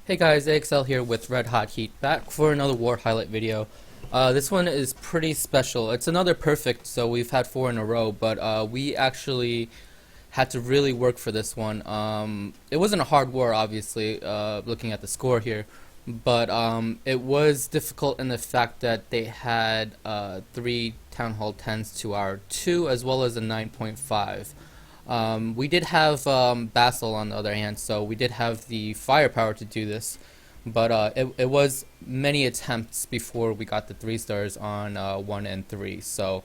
Hey guys, AXL here with Red Hot Heat, back for another war highlight video. This one is pretty special. It's another perfect, so we've had 4 in a row, but we actually had to really work for this one. It wasn't a hard war, obviously, looking at the score here, but it was difficult in the fact that they had 3 Town Hall 10s to our 2, as well as a 9.5. We did have Basil on the other hand, so we did have the firepower to do this, but it was many attempts before we got the 3 stars on 1 and 3. So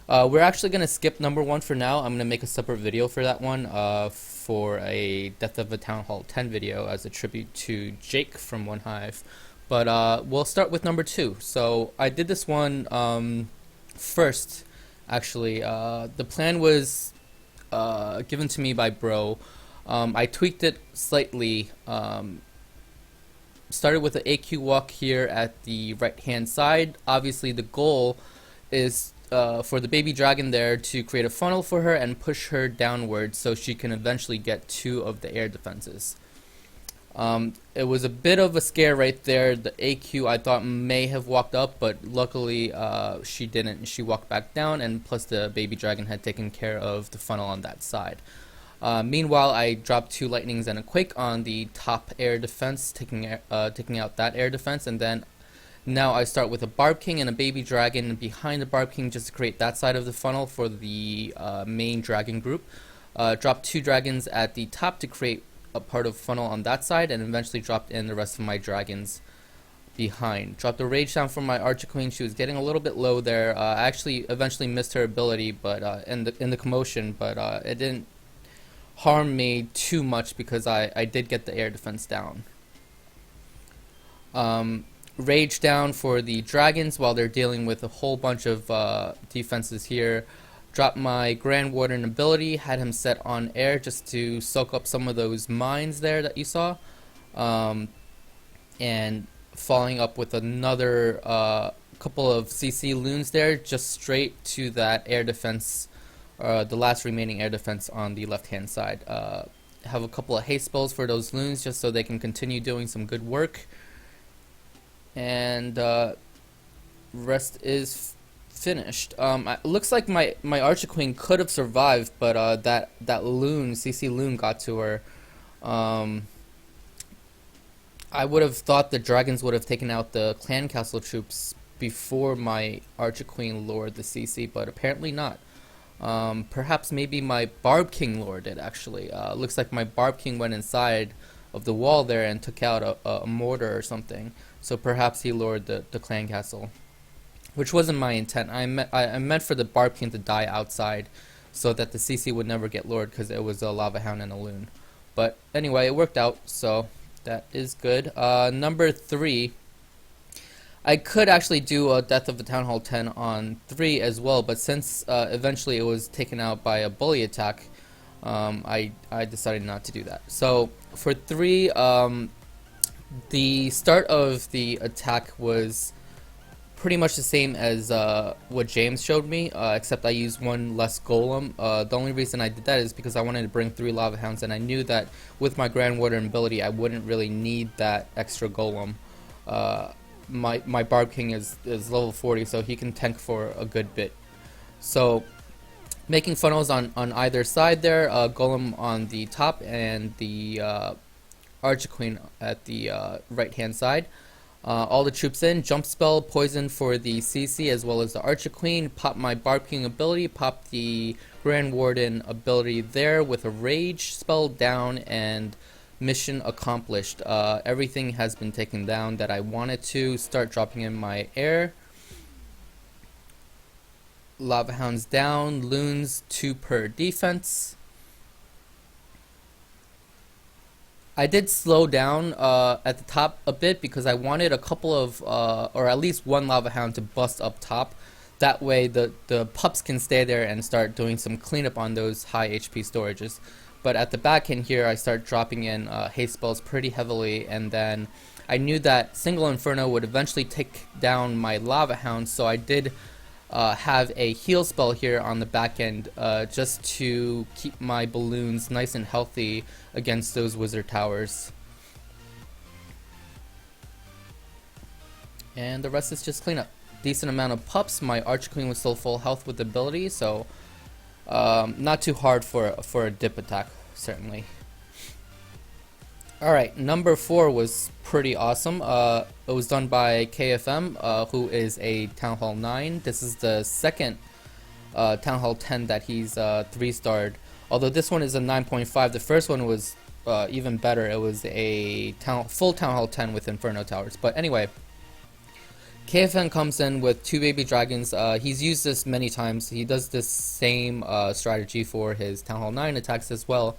we're actually going to skip number 1 for now. I'm going to make a separate video for that one for a Death of a Town Hall 10 video as a tribute to Jake from One Hive. But we'll start with number 2. So I did this one first, actually. The plan was given to me by Bro. I tweaked it slightly. Started with an AQ walk here at the right hand side. Obviously the goal is for the baby dragon there to create a funnel for her and push her downward so she can eventually get 2 of the air defenses. It was a bit of a scare right there. The AQ I thought may have walked up, but luckily she didn't. She walked back down, and plus the baby dragon had taken care of the funnel on that side. Meanwhile, I dropped 2 lightnings and a quake on the top air defense, taking out that air defense, and then now I start with a Barb King and a baby dragon behind the Barb King just to create that side of the funnel for the main dragon group. Dropped 2 dragons at the top to create a part of funnel on that side, and eventually dropped in the rest of my dragons behind. Dropped a rage down from my Archer Queen. She was getting a little bit low there. I actually eventually missed her ability, but in the commotion, but it didn't harm me too much because I did get the air defense down. Rage down for the dragons while they're dealing with a whole bunch of defenses here. Dropped my Grand Warden ability, had him set on air just to soak up some of those mines there that you saw. And following up with another couple of CC loons there, just straight to that air defense, the last remaining air defense on the left hand side. Have a couple of haste spells for those loons just so they can continue doing some good work. And rest is finished. It looks like my Archer Queen could have survived, but that loon, CC loon, got to her. I would have thought the dragons would have taken out the clan castle troops before my Archer Queen lured the CC, but apparently not. Perhaps maybe my Barb King lured it, actually. Looks like my Barb King went inside of the wall there and took out a mortar or something, so perhaps he lured the clan castle, which wasn't my intent. I meant for the Barb King to die outside so that the CC would never get lured because it was a Lava Hound and a loon. But anyway, it worked out, so that is good. Number 3. I could actually do a Death of the Town Hall 10 on 3 as well, but since eventually it was taken out by a bully attack, I decided not to do that. So for 3, the start of the attack was pretty much the same as what James showed me, except I used 1 less golem. The only reason I did that is because I wanted to bring 3 lava hounds, and I knew that with my Grand Warden ability I wouldn't really need that extra golem. My Barb King is level 40, so he can tank for a good bit. So making funnels on either side there, golem on the top and the Archer Queen at the right hand side. All the troops in, jump spell, poison for the CC as well as the Archer Queen, pop my Barb King ability, pop the Grand Warden ability there with a rage spell down, and mission accomplished. Everything has been taken down that I wanted to. Start dropping in my air. Lava Hounds down, loons 2 per defense. I did slow down at the top a bit because I wanted a couple of, or at least 1 Lava Hound to bust up top. That way the pups can stay there and start doing some cleanup on those high HP storages. But at the back end here, I start dropping in haste spells pretty heavily, and then I knew that Single Inferno would eventually take down my Lava Hound, so I did have a heal spell here on the back end just to keep my balloons nice and healthy against those wizard towers. and the rest is just cleanup. Decent amount of pups. My Archer Queen was still full health with ability, so not too hard for a dip attack, certainly. Alright, number 4 was pretty awesome. It was done by KFM, who is a Town Hall 9. This is the second Town Hall 10 that he's 3-starred. Although this one is a 9.5, the first one was even better. It was a full Town Hall 10 with Inferno Towers. But anyway, KFM comes in with 2 baby dragons. He's used this many times. He does this same strategy for his Town Hall 9 attacks as well.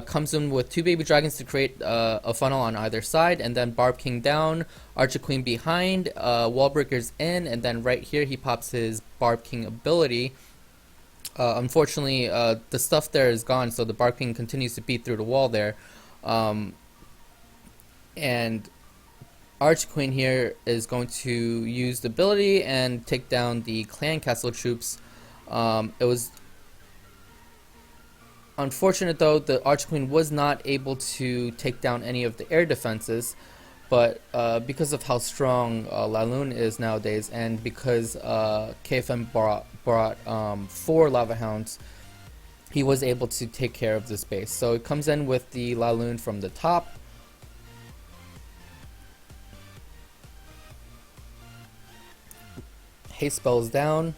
Comes in with 2 baby dragons to create a funnel on either side, and then Barb King down, Archer Queen behind, Wall Breakers in, and then right here he pops his Barb King ability. Unfortunately, the stuff there is gone, so the Barb King continues to beat through the wall there. And Archer Queen here is going to use the ability and take down the Clan Castle troops. It was unfortunate though, the Archer Queen was not able to take down any of the air defenses, but because of how strong Laloon is nowadays, and because KFM brought 4 Lava Hounds, he was able to take care of this base. So it comes in with the Laloon from the top. Haste spells down.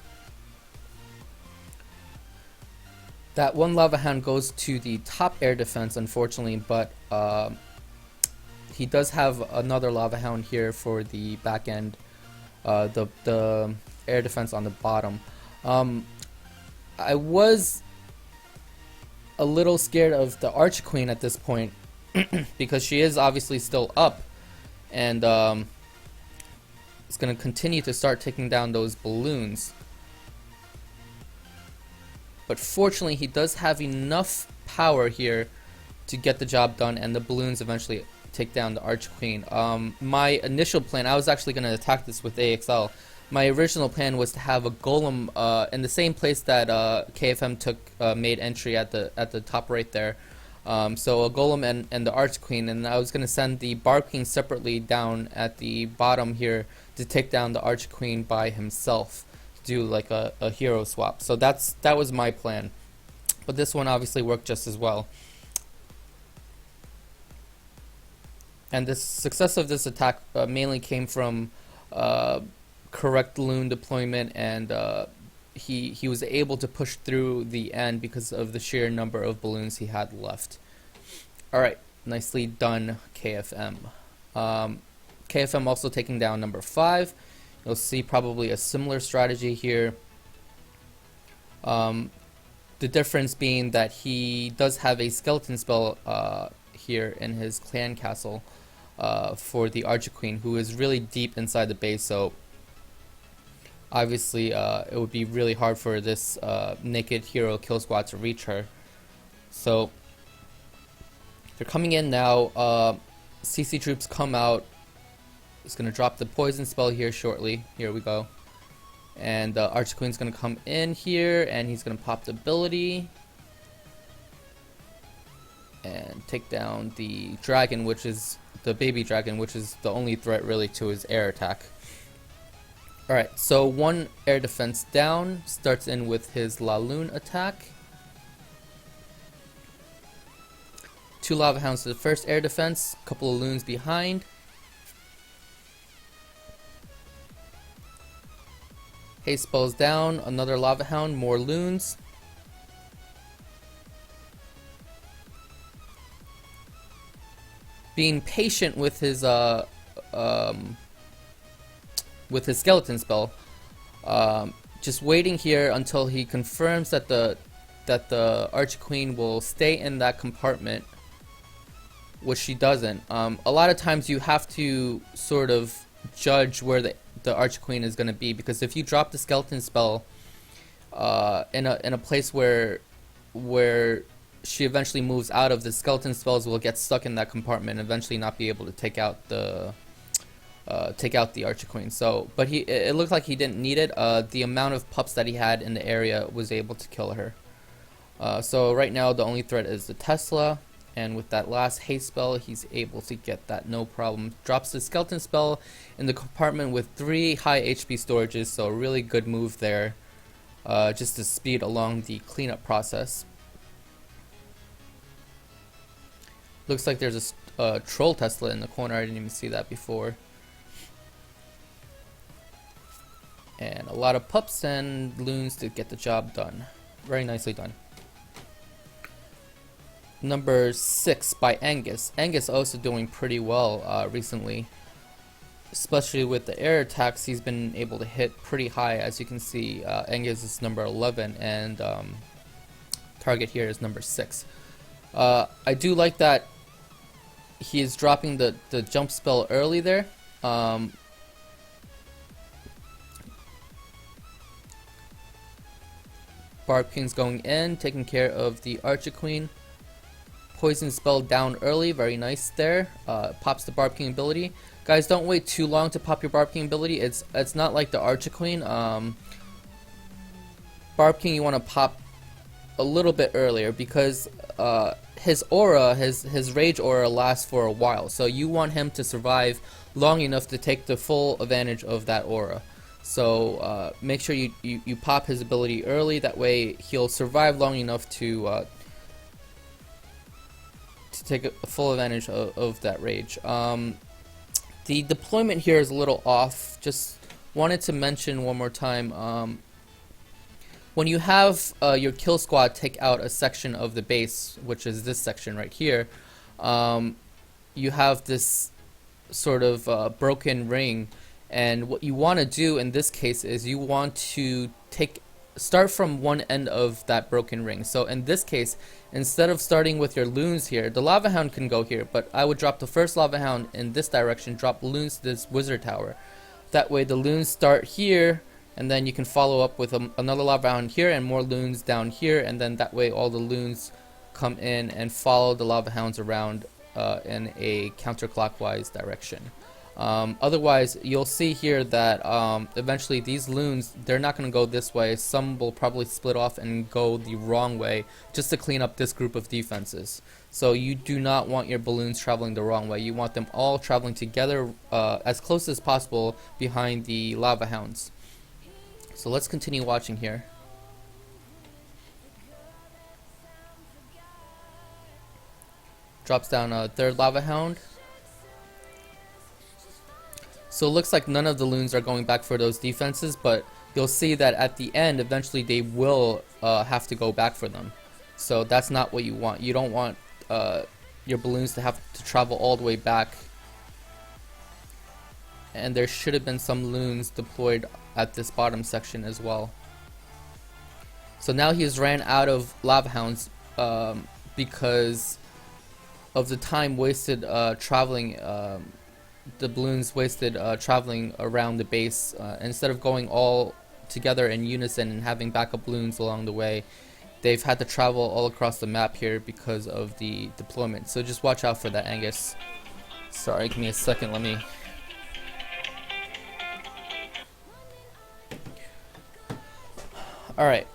That 1 Lava Hound goes to the top air defense, unfortunately, but he does have another Lava Hound here for the back end, the air defense on the bottom. I was a little scared of the Archer Queen at this point because she is obviously still up, and it's going to continue to start taking down those balloons. But fortunately, he does have enough power here to get the job done, and the balloons eventually take down the Archer Queen. My initial plan, I was actually going to attack this with AXL. My original plan was to have a golem in the same place that KFM made entry at the top right there. So a golem and the Archer Queen, and I was going to send the Barb King separately down at the bottom here to take down the Archer Queen by himself. Do like a hero swap. So that was my plan, but this one obviously worked just as well. And the success of this attack mainly came from correct loon deployment, and he was able to push through the end because of the sheer number of balloons he had left. Alright, nicely done, KFM. KFM also taking down number 5. You'll see probably a similar strategy here. The difference being that he does have a skeleton spell here in his clan castle for the Archer Queen, who is really deep inside the base, so obviously it would be really hard for this naked hero kill squad to reach her. So they're coming in now. CC troops come out. He's going to drop the poison spell here shortly. Here we go. And Archer Queen's going to come in here, and he's going to pop the ability and take down the dragon, which is the baby dragon, which is the only threat really to his air attack. Alright, so 1 air defense down, starts in with his Laloon attack. 2 Lava Hounds to the first air defense, couple of loons behind. Haste spells down, another Lava Hound, more loons. Being patient with his skeleton spell, just waiting here until he confirms that the Archer Queen will stay in that compartment, which she doesn't. A lot of times you have to sort of judge where the Archer Queen is going to be, because if you drop the skeleton spell in a place where she eventually moves out of, the skeleton spells will get stuck in that compartment and eventually not be able to take out the Archer Queen. So, but it looked like he didn't need it. The amount of pups that he had in the area was able to kill her. So right now the only threat is the Tesla, and with that last haste spell, he's able to get that no problem. Drops the skeleton spell in the compartment with 3 high HP storages, so a really good move there, just to speed along the cleanup process. Looks like there's a troll Tesla in the corner. I didn't even see that before. And a lot of pups and loons to get the job done. Very nicely done. Number 6 by Angus. Angus also doing pretty well recently. Especially with the air attacks, he's been able to hit pretty high. As you can see, Angus is number 11 and target here is number 6. I do like that he is dropping the jump spell early there. Barb King's going in, taking care of the Archer Queen. Poison spell down early, very nice there. Pops the Barb King ability. Guys, don't wait too long to pop your Barb King ability. It's not like the Archer Queen. Barb King you want to pop a little bit earlier because his aura, his rage aura lasts for a while. So you want him to survive long enough to take the full advantage of that aura. So make sure you pop his ability early. That way he'll survive long enough to take a full advantage of that rage. The deployment here is a little off. Just wanted to mention one more time. When you have your kill squad take out a section of the base, which is this section right here, you have this sort of broken ring, and what you want to do in this case is you want to start from one end of that broken ring. So in this case, instead of starting with your loons here, the Lava Hound can go here, but I would drop the first Lava Hound in this direction, drop loons to this wizard tower. That way the loons start here, and then you can follow up with another Lava Hound here and more loons down here, and then that way all the loons come in and follow the Lava Hounds around in a counterclockwise direction. Otherwise, you'll see here that eventually these loons, they're not going to go this way. Some will probably split off and go the wrong way just to clean up this group of defenses. So you do not want your balloons traveling the wrong way. You want them all traveling together as close as possible behind the Lava Hounds. So let's continue watching here. Drops down a third Lava Hound. So it looks like none of the loons are going back for those defenses, but you'll see that at the end, eventually they will have to go back for them. So that's not what you want. You don't want your balloons to have to travel all the way back. And there should have been some loons deployed at this bottom section as well. So now he has ran out of Lava Hounds because of the time wasted traveling. The balloons wasted traveling around the base. Instead of going all together in unison and having backup balloons along the way, they've had to travel all across the map here because of the deployment. So just watch out for that, Angus. Sorry, give me a second, let me... Alright,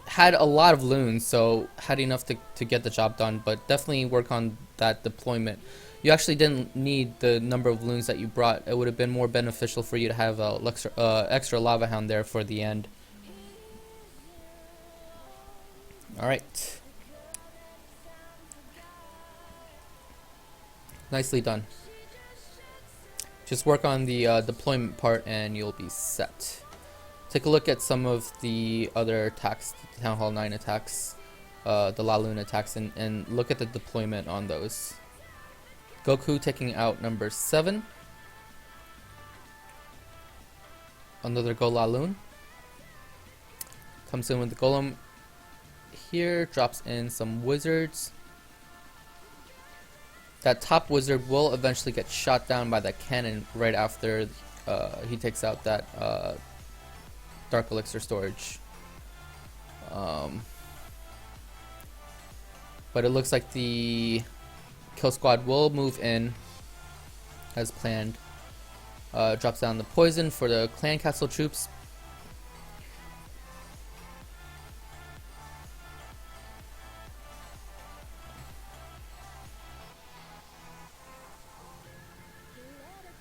had a lot of loons, so had enough to get the job done, but definitely work on that deployment. You actually didn't need the number of loons that you brought. It would have been more beneficial for you to have a extra Lava Hound there for the end. Alright. Nicely done. Just work on the deployment part and you'll be set. Take a look at some of the other attacks, the Town Hall 9 attacks, the La Luna attacks, and look at the deployment on those. Goku taking out number 7. Another Go La Lune. Comes in with the Golem here, drops in some wizards. That top wizard will eventually get shot down by that cannon right after he takes out that Dark Elixir storage. But it looks like the Kill Squad will move in as planned. Drops down the poison for the Clan Castle troops.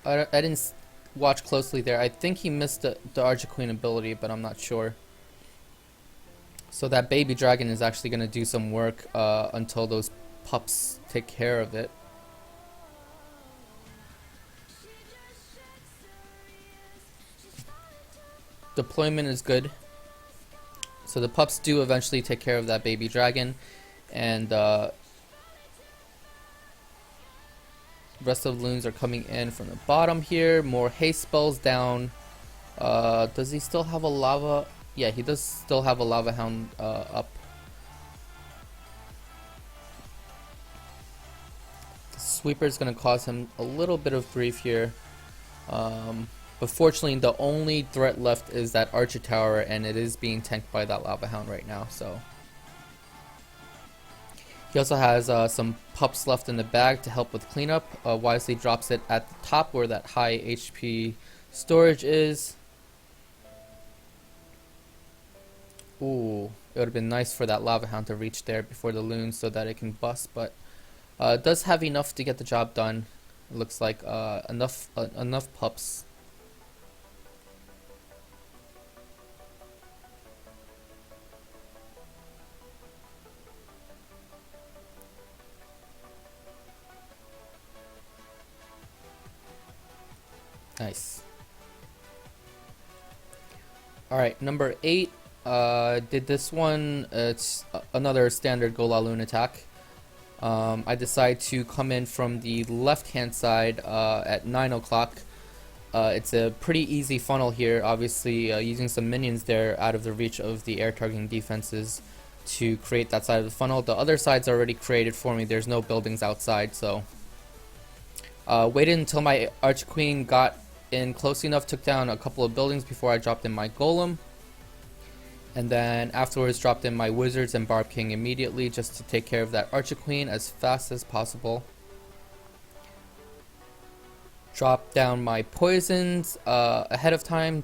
I didn't watch closely there. I think he missed the Archqueen ability, but I'm not sure. So that baby dragon is actually going to do some work until those pups take care of it. Deployment is good. So the pups do eventually take care of that baby dragon, and rest of the loons are coming in from the bottom here. More haste spells down. Does he still have a lava? Yeah, he does still have a lava hound up. The sweeper is going to cause him a little bit of grief here. But fortunately, the only threat left is that archer tower, and it is being tanked by that lava hound right now. So he also has some pups left in the bag to help with cleanup. Wisely drops it at the top where that high HP storage is. Ooh, it would have been nice for that lava hound to reach there before the loon so that it can bust, but it does have enough to get the job done. It looks like enough pups. Nice. Alright, number 8. Did this one. It's another standard Golaloon attack. I decide to come in from the left hand side at 9 o'clock. It's a pretty easy funnel here, obviously using some minions there out of the reach of the air targeting defenses to create that side of the funnel. The other side's already created for me. There's no buildings outside, so waited until my Archqueen got in close enough, took down a couple of buildings before I dropped in my Golem. And then afterwards dropped in my Wizards and Barb King immediately just to take care of that Archqueen as fast as possible. Drop down my poisons ahead of time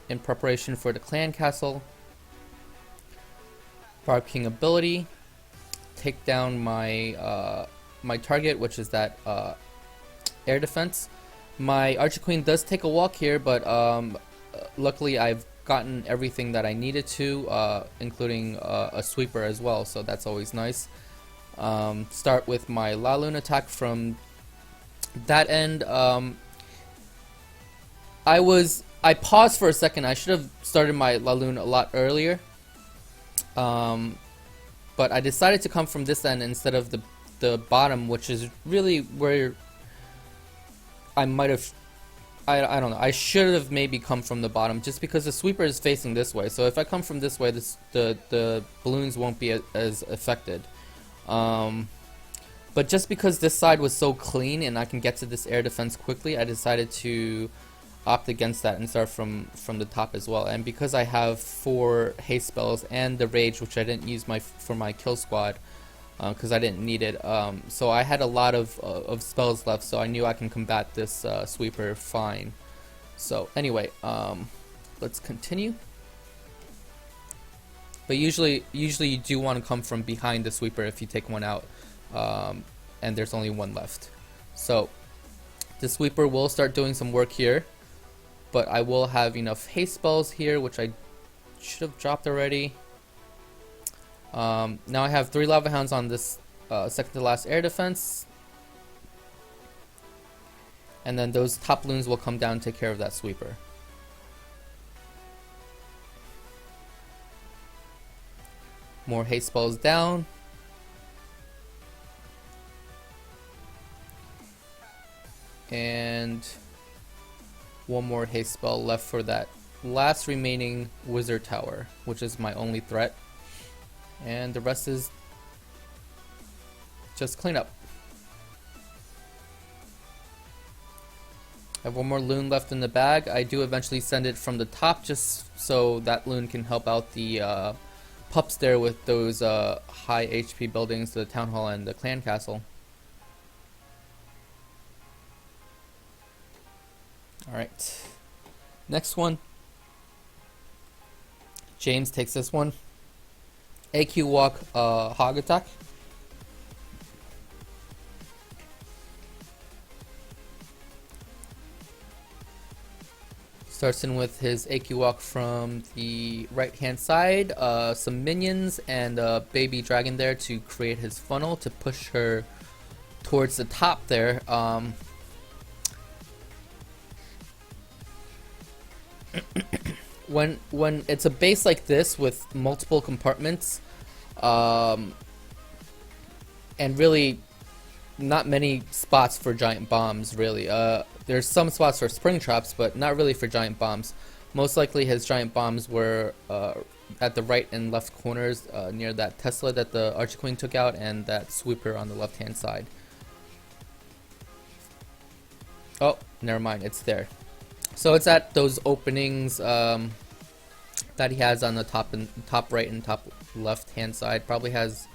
in preparation for the clan castle. Barb King ability. Take down my my target, which is that air defense. My Archqueen does take a walk here, but luckily I've gotten everything that I needed to, including a sweeper as well, so that's always nice. Start with my Laloon attack from that end. I paused for a second. I should have started my Laloon a lot earlier, but I decided to come from this end instead of the bottom, which is really where I might have, I don't know, I should have maybe come from the bottom just because the sweeper is facing this way. So if I come from this way, the balloons won't be as affected. But just because this side was so clean and I can get to this air defense quickly, I decided to opt against that and start from the top as well. And because I have 4 haste spells and the rage, which I didn't use for my kill squad, because I didn't need it. So I had a lot of spells left, so I knew I can combat this sweeper fine. So anyway, let's continue. But usually you do want to come from behind the sweeper if you take one out, and there's only one left. So the sweeper will start doing some work here, but I will have enough haste spells here, which I should have dropped already. Now I have 3 lava hounds on this second to last air defense, and then those top loons will come down and take care of that sweeper. More haste spells down. And one more haste spell left for that last remaining wizard tower, which is my only threat. And the rest is just cleanup. I have one more loon left in the bag. I do eventually send it from the top just so that loon can help out the pups there with those high HP buildings, the town hall and the clan castle. Alright. Next one. James takes this one. AQ walk hog attack. Starts in with his AQ walk from the right hand side, some minions and a baby dragon there to create his funnel to push her towards the top there. When it's a base like this with multiple compartments, and really not many spots for giant bombs, really. There's some spots for spring traps, but not really for giant bombs. Most likely his giant bombs were at the right and left corners, near that Tesla that the Archer Queen took out and that sweeper on the left hand side. Oh, never mind, it's there. So it's at those openings that he has on the top right and top left hand side. Probably has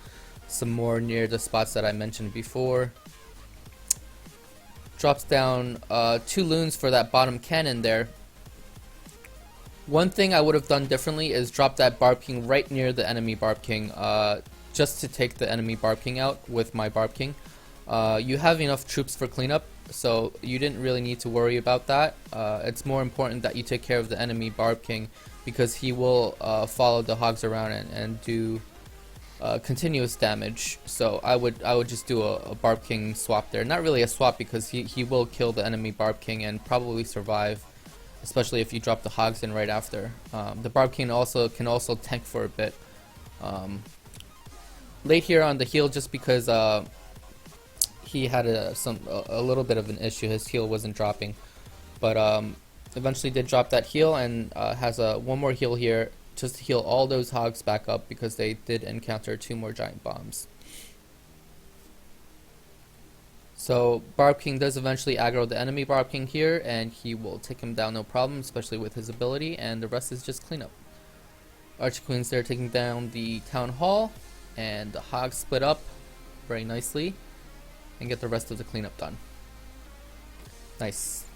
some more near the spots that I mentioned before. Drops down 2 loons for that bottom cannon there. One thing I would have done differently is drop that Barb King right near the enemy Barb King, just to take the enemy Barb King out with my Barb King. You have enough troops for cleanup, so you didn't really need to worry about that. It's more important that you take care of the enemy Barb King, because he will follow the hogs around and do continuous damage. So I would just do a Barb King swap there. Not really a swap, because he will kill the enemy Barb King and probably survive, especially if you drop the hogs in right after. The Barb King can also tank for a bit. Late here on the heal, just because he had a little bit of an issue. His heal wasn't dropping, but eventually did drop that heal and has one more heal here just to heal all those hogs back up, because they did encounter 2 more giant bombs. So Barb King does eventually aggro the enemy Barb King here, and he will take him down no problem, especially with his ability, and the rest is just cleanup. Archer Queen's there taking down the town hall, and the hogs split up very nicely and get the rest of the cleanup done. Nice.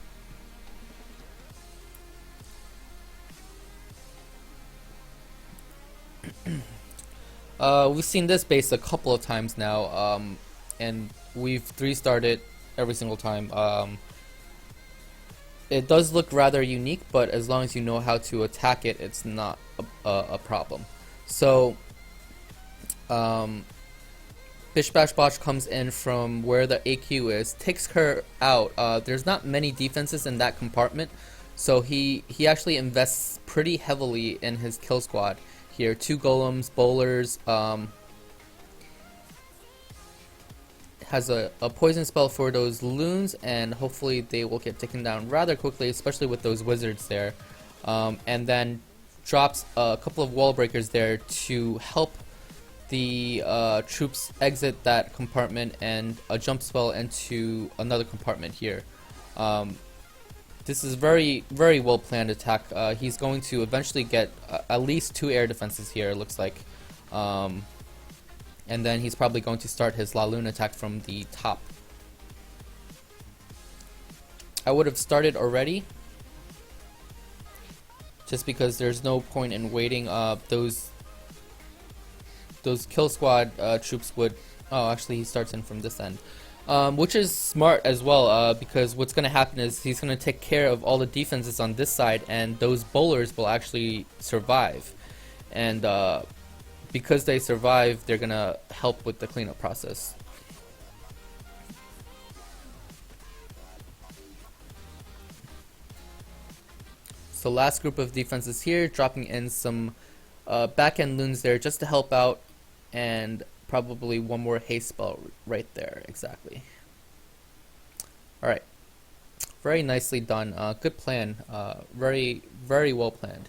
We've seen this base a couple of times now, and we've 3-starred it every single time. It does look rather unique, but as long as you know how to attack it, it's not a problem. So, Bish Bash Bosh comes in from where the AQ is, takes her out. There's not many defenses in that compartment, so he actually invests pretty heavily in his kill squad here. 2 golems, bowlers, has a poison spell for those loons, and hopefully they will get taken down rather quickly, especially with those wizards there. And then drops a couple of wall breakers there to help the troops exit that compartment, and a jump spell into another compartment here. This is very well planned attack. He's going to eventually get at least 2 air defenses here, it looks like. And then he's probably going to start his La Lune attack from the top. I would have started already, just because there's no point in waiting. Those kill squad troops would... Oh, actually he starts in from this end. Which is smart as well, because what's going to happen is he's going to take care of all the defenses on this side, and those bowlers will actually survive. And because they survive, they're going to help with the cleanup process. So last group of defenses here, dropping in some back-end loons there just to help out, and probably one more haste spell right there, exactly. Alright, very nicely done. Good plan, very well planned.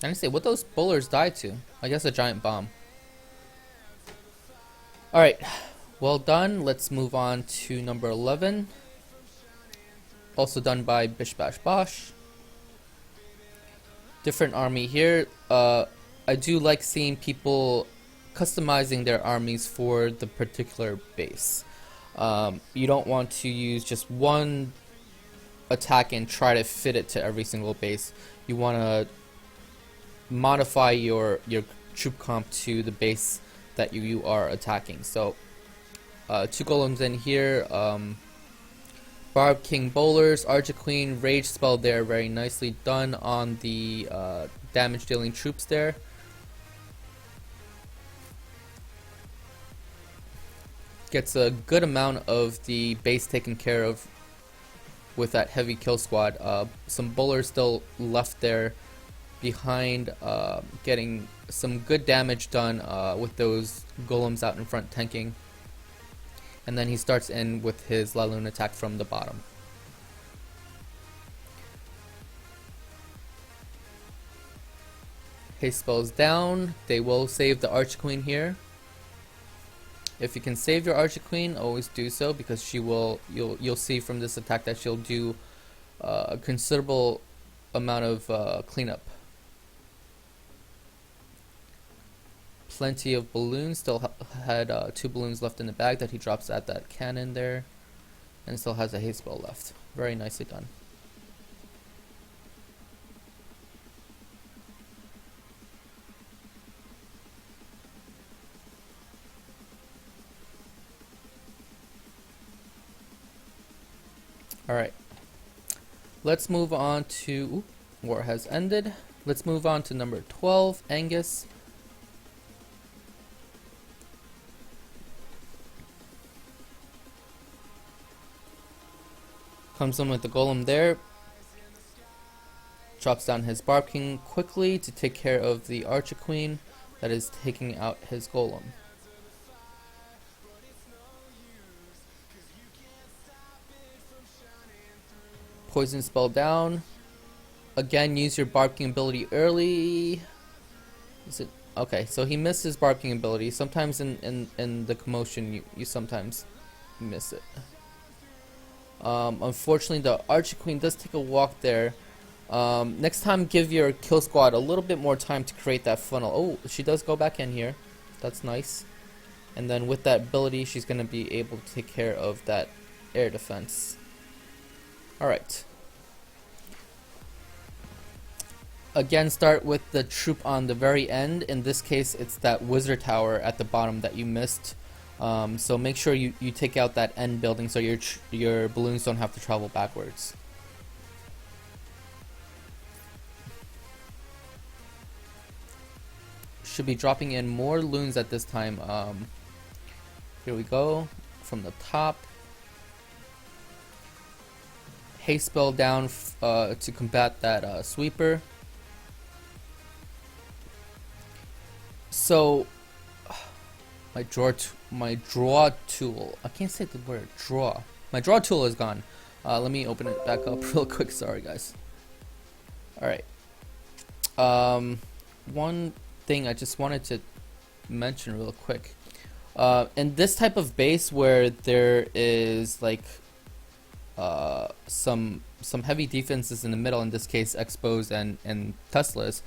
I didn't say what those bowlers died to. I guess a giant bomb. Alright, well done. Let's move on to number 11. Also done by Bish Bash Bosh. Different army here. I do like seeing people customizing their armies for the particular base. You don't want to use just one attack and try to fit it to every single base. You want to modify your troop comp to the base that you are attacking. So two golems in here. Barb King Bowlers, Archer Queen, Rage spell there, very nicely done on the damage dealing troops there. Gets a good amount of the base taken care of with that heavy kill squad. Some bowlers still left there behind, getting some good damage done with those golems out in front tanking. And then he starts in with his Laloon attack from the bottom. Haste spells down. They will save the Archer Queen here. If you can save your Archer Queen, always do so, because she will. You'll see from this attack that she'll do a considerable amount of cleanup. Plenty of balloons. Still had 2 balloons left in the bag that he drops at that cannon there, and still has a haste spell left. Very nicely done. Alright, let's move on to, war has ended. Let's move on to number 12, Angus. Comes in with the golem there. Drops down his Barb King quickly to take care of the Archer Queen that is taking out his golem. Poison spell down. Again, use your Barb King ability early. Is it okay? So he missed his Barb King ability. Sometimes in the commotion, you sometimes miss it. Unfortunately, the Archer Queen does take a walk there. Next time, give your kill squad a little bit more time to create that funnel. Oh, she does go back in here. That's nice. And then with that ability, she's going to be able to take care of that air defense. Alright. Again, start with the troop on the very end. In this case, it's that wizard tower at the bottom that you missed. So make sure you take out that end building so your balloons don't have to travel backwards. Should be dropping in more loons at this time. Here we go, from the top. Haste spell down to combat that sweeper. So my draw tool. I can't say the word draw. My draw tool is gone. Let me open it back up real quick. Sorry, guys. All right. One thing I just wanted to mention real quick. In this type of base where there is like some heavy defenses in the middle, in this case Expos and Teslas.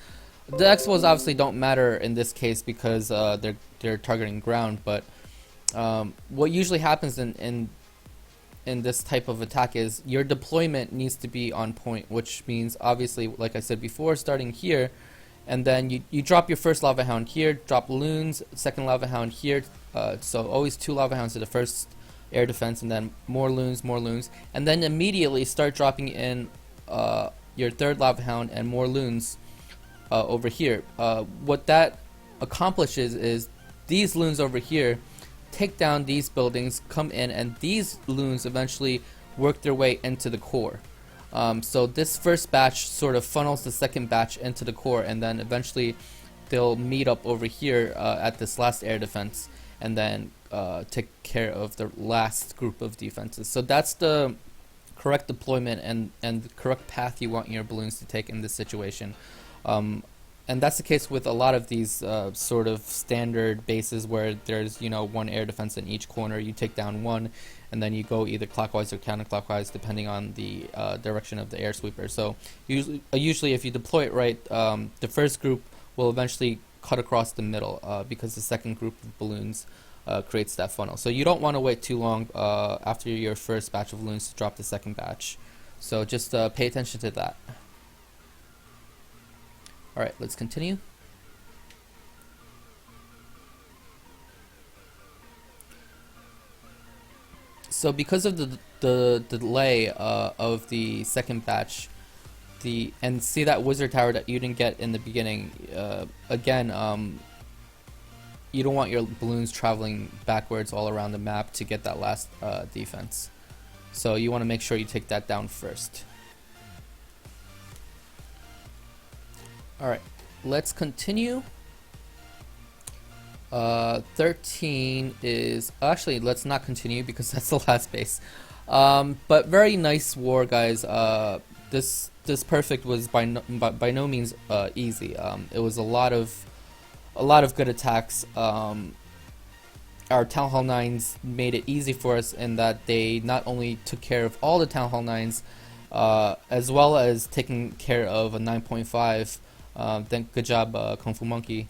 The Expos obviously don't matter in this case because they're targeting ground, but what usually happens in this type of attack is your deployment needs to be on point, which means obviously, like I said before, starting here, and then you drop your first Lava Hound here, drop loons, second Lava Hound here, so always 2 Lava Hounds to the first air defense, and then more loons, and then immediately start dropping in your third Lava Hound and more loons over here. What that accomplishes is these loons over here take down these buildings, come in, and these loons eventually work their way into the core. So this first batch sort of funnels the second batch into the core, and then eventually they'll meet up over here at this last air defense, and then take care of the last group of defenses. So that's the correct deployment and the correct path you want your balloons to take in this situation. And that's the case with a lot of these sort of standard bases where there's, you know, one air defense in each corner. You take down one, and then you go either clockwise or counterclockwise depending on the direction of the air sweeper. So usually if you deploy it right, the first group will eventually cut across the middle because the second group of balloons creates that funnel. So you don't want to wait too long after your first batch of balloons to drop the second batch. So just pay attention to that. Alright, let's continue. So because of the delay of the second batch, and see that wizard tower that you didn't get in the beginning. Again, you don't want your balloons traveling backwards all around the map to get that last defense. So you want to make sure you take that down first. Alright, let's continue. 13 is... Actually, let's not continue because that's the last base. But very nice war, guys. This perfect was by no means easy. It was a lot of good attacks. Our Town Hall 9s made it easy for us in that they not only took care of all the Town Hall 9s, as well as taking care of a 9.5. Good job, Kung Fu Monkey.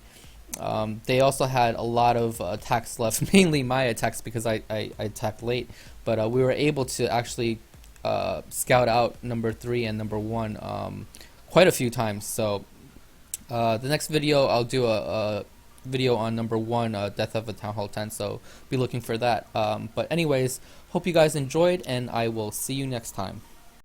They also had a lot of attacks left, mainly my attacks because I attacked late. But we were able to actually scout out number 3 and number 1 quite a few times. So the next video I'll do a video on number 1, Death of a Town Hall 10, so be looking for that. But anyways, hope you guys enjoyed, and I will see you next time.